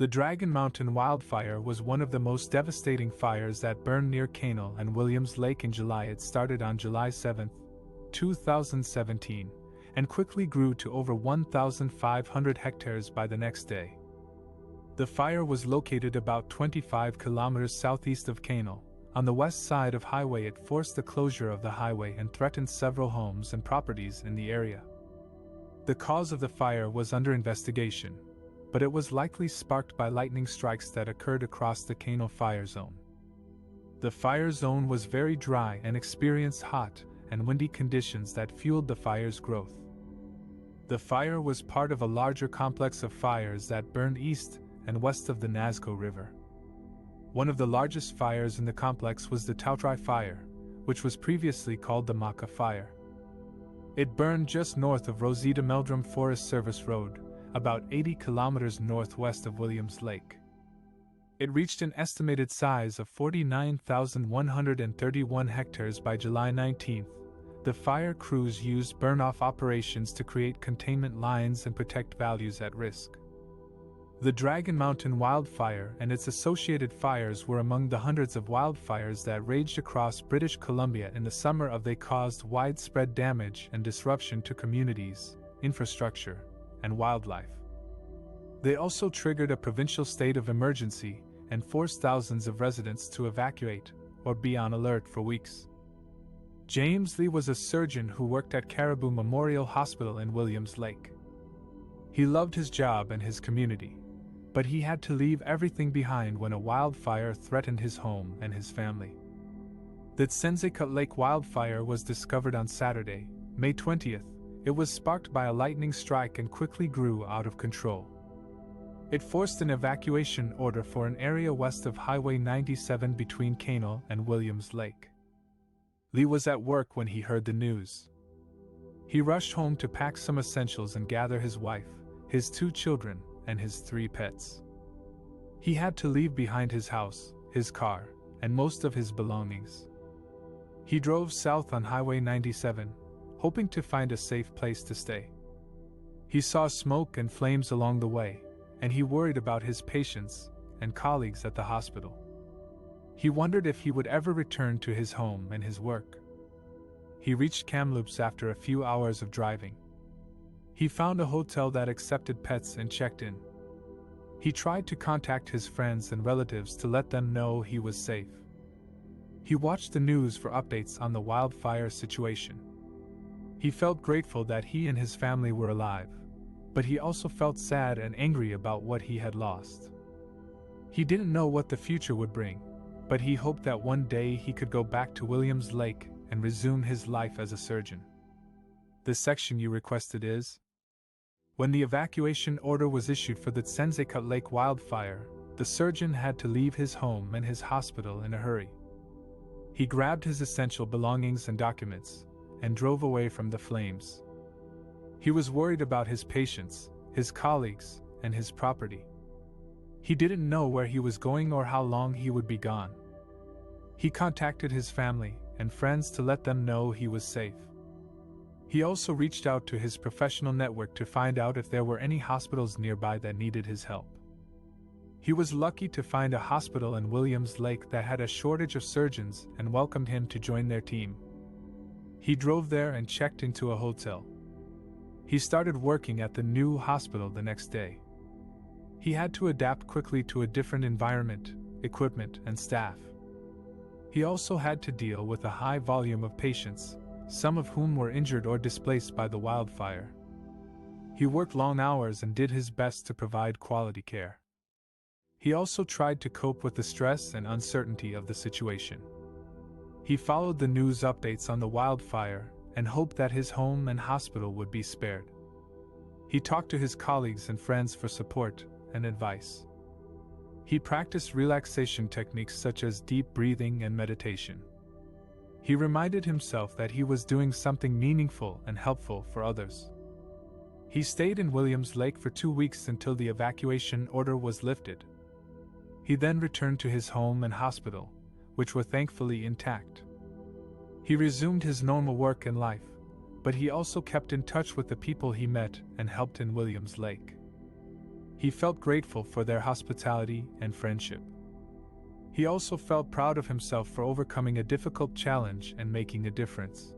The Dragon Mountain wildfire was one of the most devastating fires that burned near Quesnel and Williams Lake in July. It started on July 7, 2017, and quickly grew to over 1,500 hectares by the next day. The fire was located about 25 kilometers southeast of Quesnel. On the west side of highway. It forced the closure of the highway and threatened several homes and properties in the area. The cause of the fire was under investigation, but it was likely sparked by lightning strikes that occurred across the Quesnel fire zone. The fire zone was very dry and experienced hot and windy conditions that fueled the fire's growth. The fire was part of a larger complex of fires that burned east and west of the Nazca River. One of the largest fires in the complex was the Tautrai Fire, which was previously called the Maca Fire. It burned just north of Rosita Meldrum Forest Service Road, about 80 kilometers northwest of Williams Lake. It reached an estimated size of 49,131 hectares by July 19. The fire crews used burn-off operations to create containment lines and protect values at risk. The Dragon Mountain wildfire and its associated fires were among the hundreds of wildfires that raged across British Columbia in the summer. They caused widespread damage and disruption to communities, infrastructure, and wildlife. They also triggered a provincial state of emergency and forced thousands of residents to evacuate or be on alert for weeks. James Lee was a surgeon who worked at Caribou Memorial Hospital in Williams Lake. He loved his job and his community, but he had to leave everything behind when a wildfire threatened his home and his family. The Tsenzecut Lake wildfire was discovered on Saturday, May 20th. It was sparked by a lightning strike and quickly grew out of control. It forced an evacuation order for an area west of Highway 97 between Quesnel and Williams Lake. Lee was at work when he heard the news. He rushed home to pack some essentials and gather his wife, his 2 children, and his 3 pets. He had to leave behind his house, his car, and most of his belongings. He drove south on Highway 97, hoping to find a safe place to stay. He saw smoke and flames along the way, and he worried about his patients and colleagues at the hospital. He wondered if he would ever return to his home and his work. He reached Kamloops after a few hours of driving. He found a hotel that accepted pets and checked in. He tried to contact his friends and relatives to let them know he was safe. He watched the news for updates on the wildfire situation. He felt grateful that he and his family were alive, but he also felt sad and angry about what he had lost. He didn't know what the future would bring, but he hoped that one day he could go back to Williams Lake and resume his life as a surgeon. The section you requested is: when the evacuation order was issued for the Tsenzecut Lake wildfire, the surgeon had to leave his home and his hospital in a hurry. He grabbed his essential belongings and documents and drove away from the flames. He was worried about his patients, his colleagues, and his property. He didn't know where he was going or how long he would be gone. He contacted his family and friends to let them know he was safe. He also reached out to his professional network to find out if there were any hospitals nearby that needed his help. He was lucky to find a hospital in Williams Lake that had a shortage of surgeons and welcomed him to join their team. He drove there and checked into a hotel. He started working at the new hospital the next day. He had to adapt quickly to a different environment, equipment, and staff. He also had to deal with a high volume of patients, some of whom were injured or displaced by the wildfire. He worked long hours and did his best to provide quality care. He also tried to cope with the stress and uncertainty of the situation. He followed the news updates on the wildfire and hoped that his home and hospital would be spared. He talked to his colleagues and friends for support and advice. He practiced relaxation techniques such as deep breathing and meditation. He reminded himself that he was doing something meaningful and helpful for others. He stayed in Williams Lake for 2 weeks until the evacuation order was lifted. He then returned to his home and hospital, which were thankfully intact. He resumed his normal work and life, but he also kept in touch with the people he met and helped in Williams Lake. He felt grateful for their hospitality and friendship. He also felt proud of himself for overcoming a difficult challenge and making a difference.